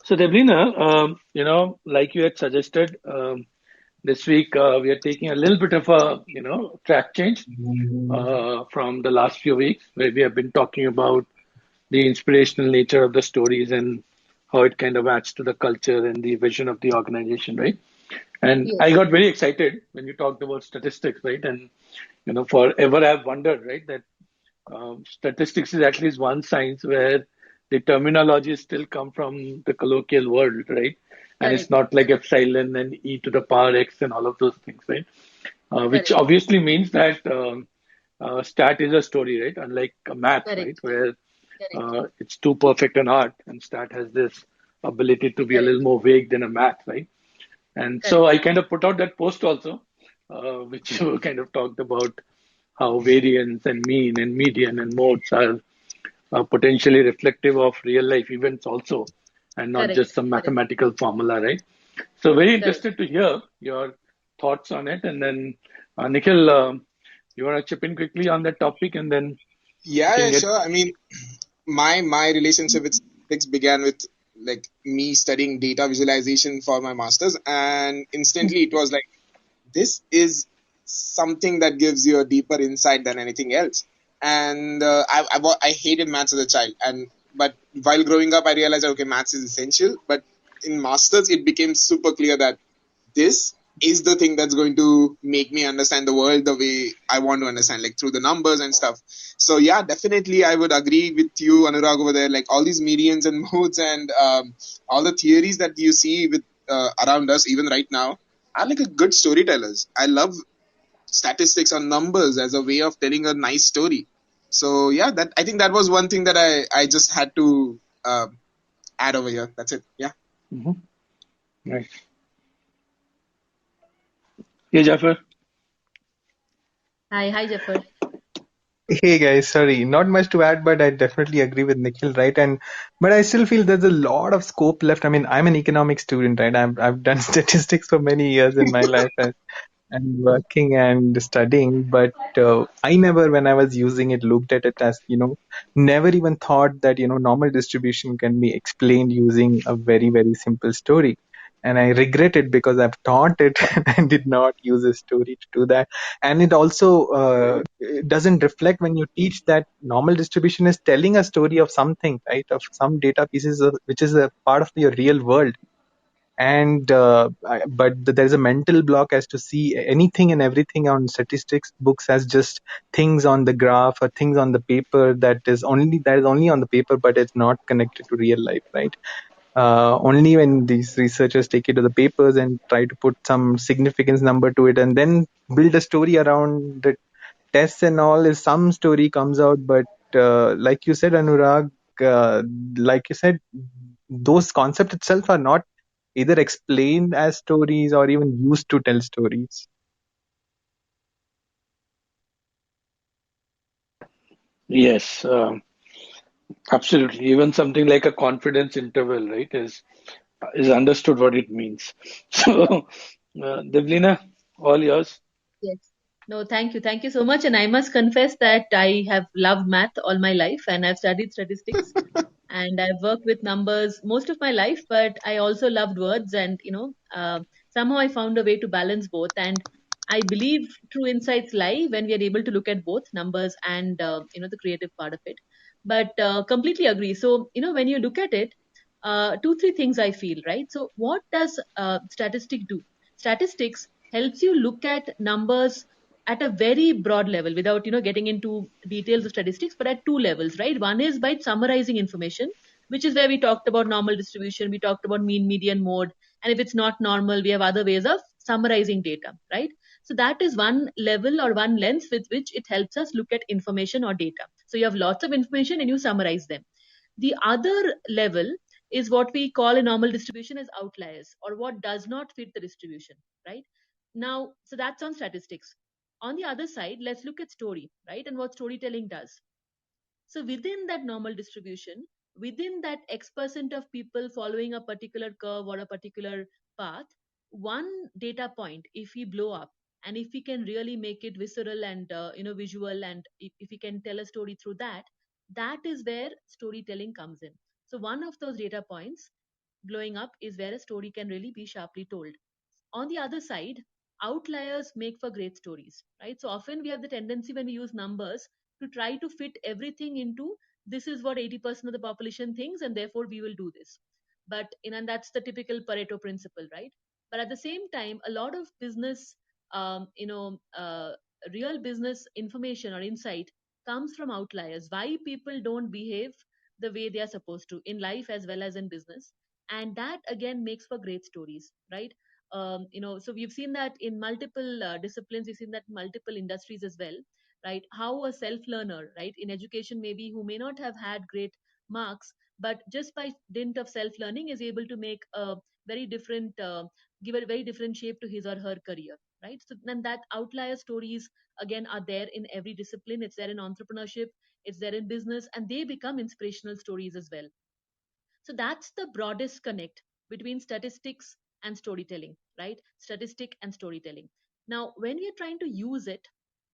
So, Devlina, like you had suggested, this week we are taking a little bit of a, track change from the last few weeks, where we have been talking about the inspirational nature of the stories and how it kind of adds to the culture and the vision of the organization, right? And I Yes, got very excited when you talked about statistics, right? And forever I've wondered, right, that statistics is at least one science where the terminology still come from the colloquial world, right? And it's correct, not like epsilon and e to the power x and all of those things, right? Which correct, obviously means that stat is a story, right? Unlike a math, right, correct, where correct, it's too perfect an art, and stat has this ability to be a little correct, more vague than a math, right? And so correct, I kind of put out that post also, which you kind of talked about how variance and mean and median and modes are potentially reflective of real life events also, and not correct, just some correct, mathematical formula, right? So very correct. interested to hear your thoughts on it. And then, Nikhil, you want to chip in quickly on that topic, and then we Yeah, can yeah, get. sure. I mean, my relationship with statistics began with like me studying data visualization for my masters, and instantly it was like this is something that gives you a deeper insight than anything else. And I hated maths as a child, and but while growing up, I realized that, okay, maths is essential. But in masters, it became super clear that this is the thing that's going to make me understand the world the way I want to understand, like through the numbers and stuff. So yeah, definitely I would agree with you, Anurag, over there. Like all these medians and modes and all the theories that you see with around us, even right now, are like a good storytellers. I love statistics or numbers as a way of telling a nice story. So yeah, that I think that was one thing that I just had to add over here. That's it. Yeah. Mhm. Right. Yeah, Jaffer. Hi, hi, Jefford. Hey guys, sorry, not much to add, but I definitely agree with Nikhil, right? And but I still feel there's a lot of scope left. I mean, I'm an economics student, right? I've done statistics for many years in my life and working and studying, but I never, when I was using it, looked at it as, never even thought that, normal distribution can be explained using a very, very simple story. And I regret it because I've taught it and did not use a story to do that. And it also it doesn't reflect when you teach that normal distribution is telling a story of something, right? Of some data pieces which is a part of your real world. And there's a mental block as to see anything and everything on statistics books as just things on the graph or things on the paper that is only on the paper, but it's not connected to real life, right? Only when these researchers take it to the papers and try to put some significance number to it and then build a story around the tests and all, is some story comes out. But like you said, Anurag, uh, like you said, those concepts itself are not either explained as stories or even used to tell stories. Yes, absolutely. Even something like a confidence interval, right, is understood what it means. So, Devlina, all yours. Yes. No, thank you. Thank you so much. And I must confess that I have loved math all my life and I've studied statistics and I've worked with numbers most of my life, but I also loved words and, somehow I found a way to balance both. And I believe true insights lie when we are able to look at both numbers and, the creative part of it. But completely agree. So, when you look at it, two, three things I feel, right? So, what does statistic do? Statistics helps you look at numbers at a very broad level without getting into details of statistics, but at two levels, right? One is by summarizing information, which is where we talked about normal distribution, we talked about mean, median, mode, and if it's not normal, we have other ways of summarizing data, right? So that is one level or one lens with which it helps us look at information or data. So you have lots of information and you summarize them. The other level is what we call a normal distribution as outliers, or what does not fit the distribution, right? Now, so that's on statistics. On the other side, let's look at story, right? And what storytelling does. So within that normal distribution, within that X% of people following a particular curve or a particular path, one data point, if we blow up and if we can really make it visceral and visual, and if we can tell a story through that, that is where storytelling comes in. So one of those data points blowing up is where a story can really be sharply told. On the other side, outliers make for great stories, right? So often we have the tendency when we use numbers to try to fit everything into this is what 80% of the population thinks, and therefore we will do this. But and that's the typical Pareto principle, right? But at the same time, a lot of business, real business information or insight comes from outliers. Why people don't behave the way they are supposed to in life as well as in business, and that again makes for great stories, right? So we've seen that in multiple disciplines, we've seen that in multiple industries as well, right? How a self learner, right, in education maybe, who may not have had great marks, but just by dint of self learning is able to make a very different give a very different shape to his or her career, right? So then that outlier stories again are there in every discipline. It's there in entrepreneurship, it's there in business, and they become inspirational stories as well. So that's the broadest connect between statistics and storytelling, right? Statistic and storytelling. Now, when we are trying to use it,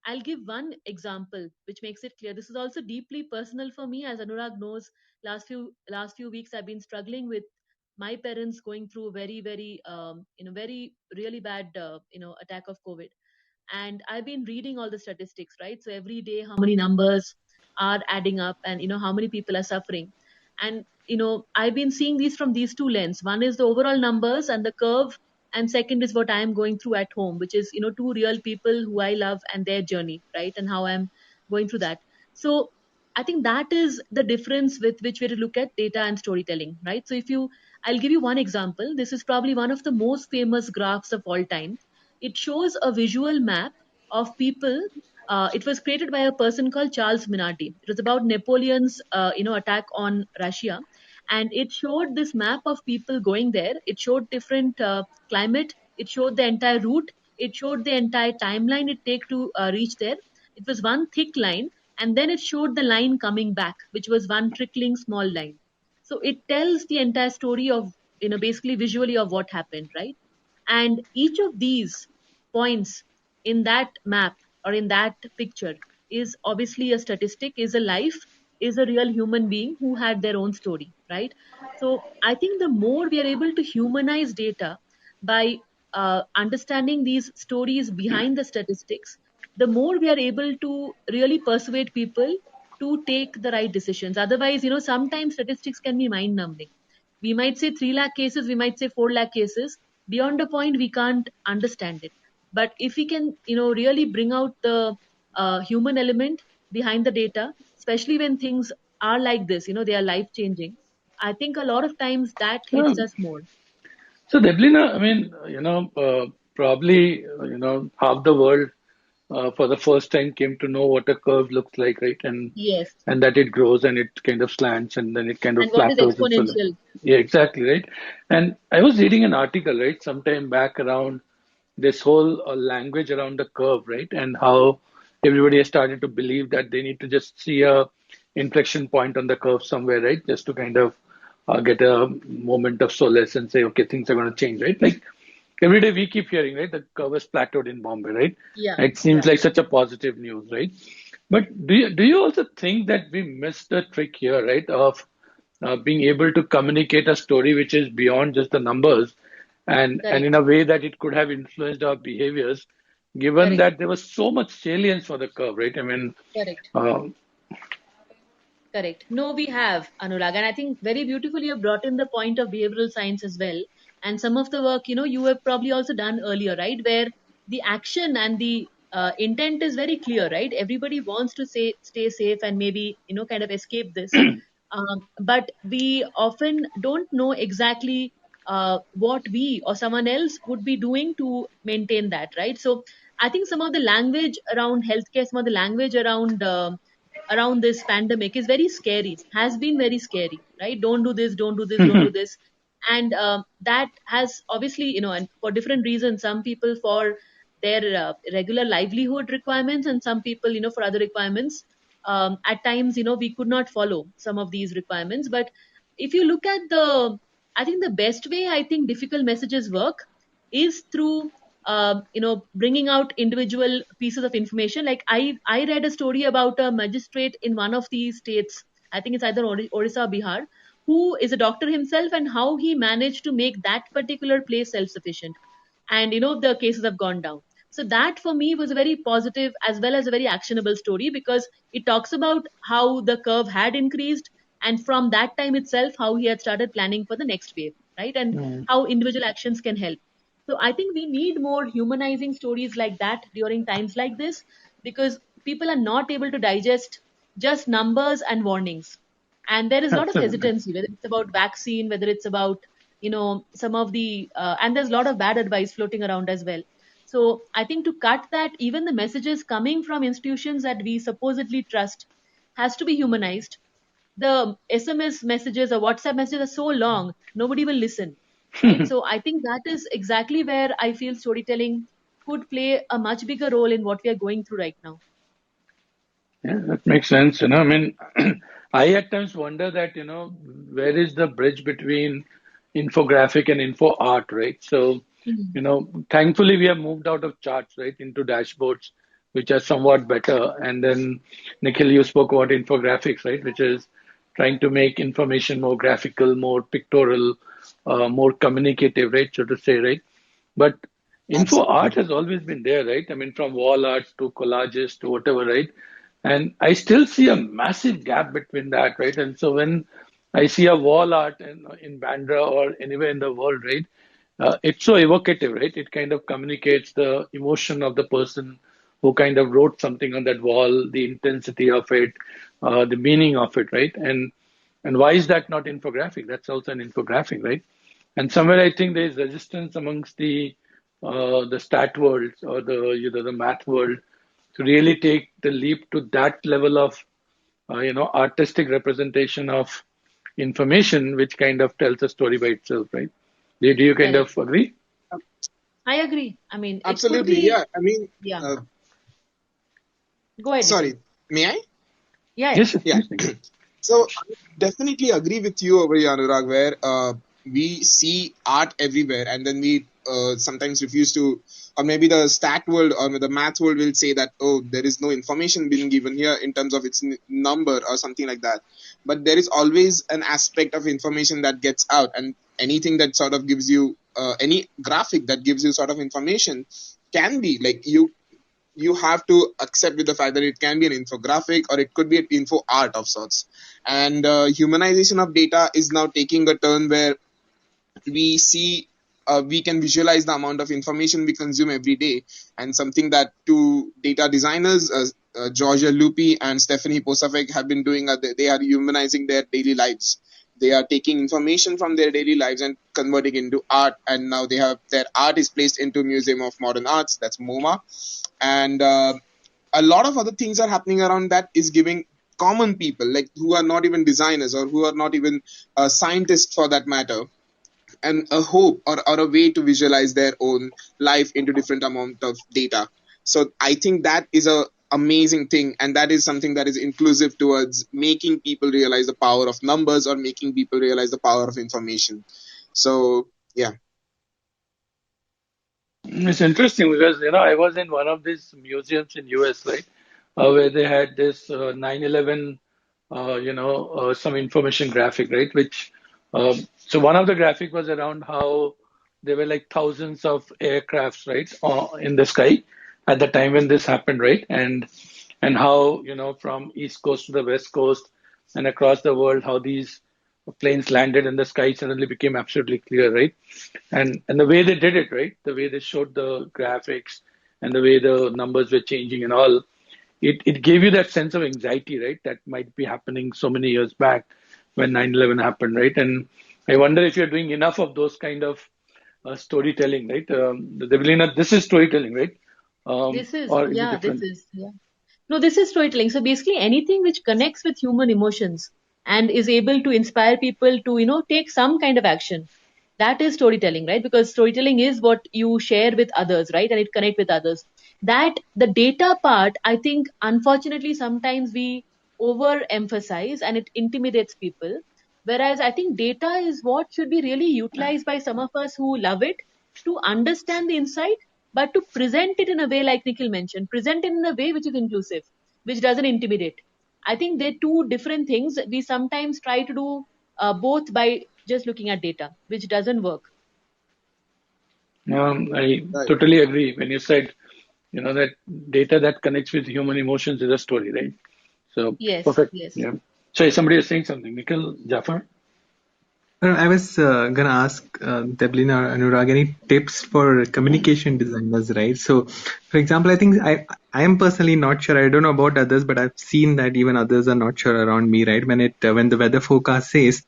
I'll give one example which makes it clear. This is also deeply personal for me. As Anurag knows, last few weeks I've been struggling with my parents going through a very really bad attack of COVID, and I've been reading all the statistics, right? So every day how many numbers are adding up, and how many people are suffering. And I've been seeing these from these two lens. One is the overall numbers and the curve, and second is what I am going through at home, which is two real people who I love and their journey, right? And how I'm going through that. So I think that is the difference with which we look at data and storytelling, right? So if you I'll give you one example. This is probably one of the most famous graphs of all time. It shows a visual map of people. It was created by a person called Charles Minardi. It was about Napoleon's, attack on Russia, and it showed this map of people going there. It showed different climate. It showed the entire route. It showed the entire timeline it take to reach there. It was one thick line, and then it showed the line coming back, which was one trickling small line. So it tells the entire story of basically visually of what happened, right? And each of these points in that map or in that picture is obviously a statistic, is a life, is a real human being who had their own story, right? So I think the more we are able to humanize data by understanding these stories behind the statistics, the more we are able to really persuade people to take the right decisions. Otherwise, sometimes statistics can be mind numbing. We might say 3 lakh cases, we might say 4 lakh cases. Beyond a point, we can't understand it. But if we can, really bring out the human element behind the data, especially when things are like this, they are life changing. I think a lot of times that Yeah. hits us more. So, Devlina, I mean, probably, half the world for the first time came to know what a curve looks like, right? Yes. And that it grows and it kind of slants and then it kind of And what is plateaus and so on. exponential? Yeah, exactly, right? And I was reading an article, right, sometime back around this whole language around the curve, right? And how everybody has started to believe that they need to just see a inflection point on the curve somewhere, right? Just to kind of get a moment of solace and say, okay, things are going to change, right? Like every day we keep hearing, right? The curve is plateaued in Bombay, right? Yeah. It seems Yeah. like such a positive news, right? But do you also think that we missed the trick here, right? Of being able to communicate a story which is beyond just the numbers, and in Correct. a way that it could have influenced our behaviors, given Correct. that there was so much salience for the curve, right? I mean, Correct. uh, Correct. No, we have, Anurag. And I think very beautifully you have brought in the point of behavioral science as well. And some of the work, you have probably also done earlier, right? Where the action and the intent is very clear, right? Everybody wants to stay safe and maybe, kind of escape this. But we often don't know exactly what we or someone else would be doing to maintain that, right? So I think some of the language around healthcare, some of the language around this pandemic is very scary, has been very scary, right? Don't do this, don't do this, don't do this. And that has obviously, and for different reasons, some people for their regular livelihood requirements, and some people, for other requirements. At times, we could not follow some of these requirements. But if you look at I think the best way I think difficult messages work is through bringing out individual pieces of information. Like I read a story about a magistrate in one of these states, I think it's either Orissa or Bihar, who is a doctor himself and how he managed to make that particular place self-sufficient. And the cases have gone down. So that for me was a very positive as well as a very actionable story, because it talks about how the curve had increased, and from that time itself how he had started planning for the next wave, right? And Mm. how individual actions can help. So I think we need more humanizing stories like that during times like this, because people are not able to digest just numbers and warnings. And there is a lot of Absolutely. hesitancy, whether it's about vaccine, whether it's about some of the and there's a lot of bad advice floating around as well. So I think to cut that, even the messages coming from institutions that we supposedly trust has to be humanized. The SMS messages or WhatsApp messages are so long, nobody will listen, right? So I think that is exactly where I feel storytelling could play a much bigger role in what we are going through right now. Yeah, that makes sense. I mean, I at times wonder that, where is the bridge between infographic and info art, right? So, Mhm. thankfully we have moved out of charts, right, into dashboards, which are somewhat better. And then, Nikhil, you spoke about infographics, right, which is trying to make information more graphical, more pictorial, more communicative, right, so to say, right? But info art Absolutely. has always been there, right? I mean, from wall art to collages to whatever, right? And I still see a massive gap between that, right? And so when I see a wall art in Bandra or anywhere in the world, right? It's so evocative, right? It kind of communicates the emotion of the person who kind of wrote something on that wall, the intensity of it, the meaning of it, right? And why is that not infographic? That's also an infographic, right? And somewhere I think there is resistance amongst the stat world or the math world to really take the leap to that level of artistic representation of information, which kind of tells a story by itself, right? Do you kind Correct. of agree? I agree. I mean, it could Absolutely. be, Yeah. I mean, yeah. uh, Go ahead, Nikhil. sorry. May I? Yeah, yeah. Yes, yes, Yeah. please, Nikhil. So I definitely agree with you over here, Anurag, where we see art everywhere, and then we sometimes refuse to, or maybe the stat world or the math world will say that, oh, there is no information being given here in terms of its number or something like that. But there is always an aspect of information that gets out, and anything that sort of gives you any graphic that gives you sort of information can be like you have to accept with the fact that it can be an infographic or it could be an info art of sorts. And humanization of data is now taking a turn where we see we can visualize the amount of information we consume every day, and something that two data designers, Georgia Lupi and Stephanie Posafek, have been doing. They are humanizing their daily lives. They are taking information from their daily lives and converting into art, and now they have their art is placed into Museum of Modern Arts, that's MoMA. And a lot of other things are happening around that is giving common people, like who are not even designers or who are not even scientists for that matter, and a hope or a way to visualize their own life into different amount of data. So I think that is a amazing thing, and that is something that is inclusive towards making people realize the power of numbers or making people realize the power of information. So yeah. It's interesting because I was in one of these museums in US, right, where they had this 9/11, some information graphic, right, which so one of the graphic was around how there were like thousands of aircrafts, right, in the sky at the time when this happened, right, and how from East Coast to the West Coast and across the world how these planes landed and the sky suddenly became absolutely clear, right? And the way they did it, right? The way they showed the graphics and the way the numbers were changing and all, it gave you that sense of anxiety, right? That might be happening so many years back when 9/11 happened, right? And I wonder if you're doing enough of those kind of storytelling, right? The Devlina, this is storytelling, right? This is, Or is it yeah, this different? is, yeah. No, this is storytelling. So basically, anything which connects with human emotions and is able to inspire people to, take some kind of action, that is storytelling, right? Because storytelling is what you share with others, right? And it connect with others. That the data part, I think, unfortunately, sometimes we overemphasize and it intimidates people. Whereas I think data is what should be really utilized by some of us who love it to understand the insight, but to present it in a way like Nikhil mentioned, present it in a way which is inclusive, which doesn't intimidate. I think they're two different things. We sometimes try to do both by just looking at data, which doesn't work. I Right. totally agree when you said, that data that connects with human emotions is a story, right? So Yes, perfect. yes. Yeah. So somebody is saying something. Nikhil, Jafar? I was gonna ask Debleena or Anurag any tips for communication designers, right? So, for example, I think I am personally not sure. I don't know about others, but I've seen that even others are not sure around me, right? When the weather forecast says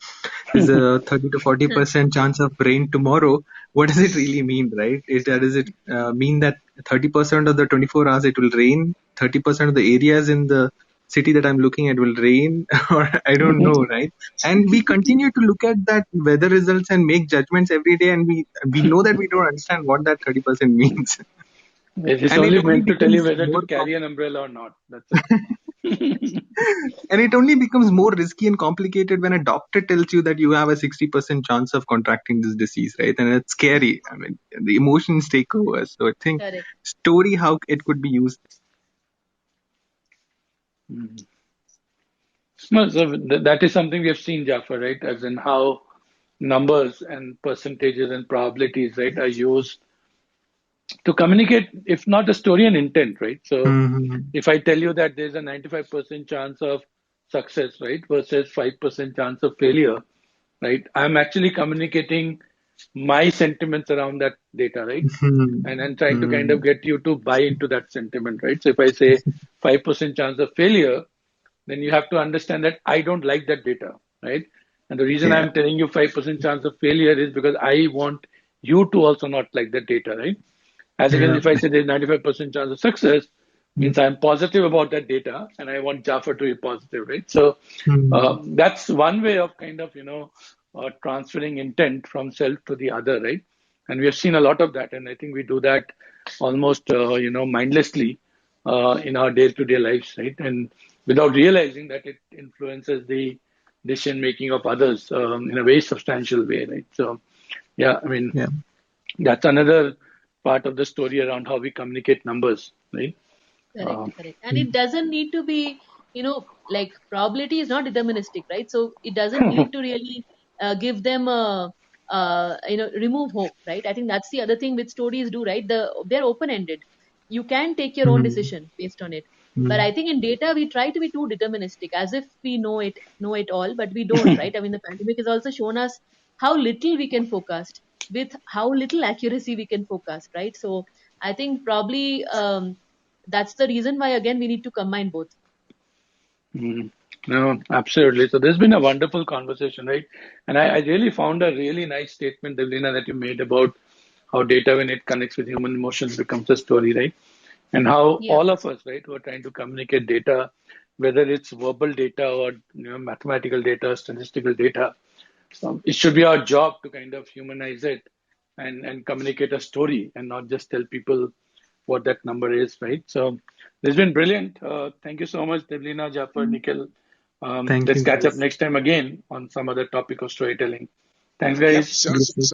there's a 30 to 40% chance of rain tomorrow, what does it really mean, right? Does it mean that 30% of the 24 hours it will rain, 30% of the areas in the city that I'm looking at will rain, or I don't know, right? And we continue to look at that weather results and make judgments every day, and we know that we don't understand what that 30% means. It is And it only only meant to tell you becomes whether to more carry an umbrella or not. That's it. and it only becomes more risky and complicated when a doctor tells you that you have a 60% chance of contracting this disease, right? And it's scary. I mean, the emotions take over. So I think Correct. story, how it could be used. Mhm. No, so that is something we have seen, Jafar, right? As in how numbers and percentages and probabilities, right, are used to communicate, if not a story, an intent, right? So Hmm. if I tell you that there's a 95% chance of success, right, versus 5% chance of failure, right, I'm actually communicating my sentiments around that data, right? And trying to kind of Hmm. get you to buy into that sentiment, right? So if I say 5% chance of failure, then you have to understand that I don't like that data, right? And the reason Yeah. I'm telling you 5% chance of failure is because I want you to also not like that data, right? As against Yeah. if I say there's 95% chance of success, means I'm positive about that data and I want Jaffa to be positive, right? So Hmm. that's one way of kind of, transferring intent from self to the other, right? And we have seen a lot of that. And I think we do that almost, mindlessly in our day-to-day lives, right? And without realizing that it influences the decision making of others in a very substantial way, right? So, yeah, I mean, Yeah. that's another part of the story around how we communicate numbers, right? Correct, Um, correct. And it doesn't need to be, like probability is not deterministic, right? So it doesn't need to really give them remove hope, right? I think that's the other thing which stories do, right? They're open-ended. You can take your own Hmm. decision based on it. But Hmm. I think in data we try to be too deterministic, as if we know it all, but we don't, right? I mean, the pandemic has also shown us how little we can forecast, with how little accuracy we can forecast, right? So I think probably that's the reason why again we need to combine both. Mm. No, absolutely. So there's been a wonderful conversation, right? And I really found a really nice statement, Devlina, that you made about how data, when it connects with human emotions, becomes a story, right? And how Yeah, all of us, right, who are trying to communicate data, whether it's verbal data or mathematical data, statistical data, it should be our job to kind of humanize it and communicate a story and not just tell people what that number is, right? So this has been brilliant. Thank you so much, Devlina, Jafar, Nikhil. Thank Let's you, catch up guys. next time again on some other topic of storytelling. Thanks, Yep, guys. sure. Yes,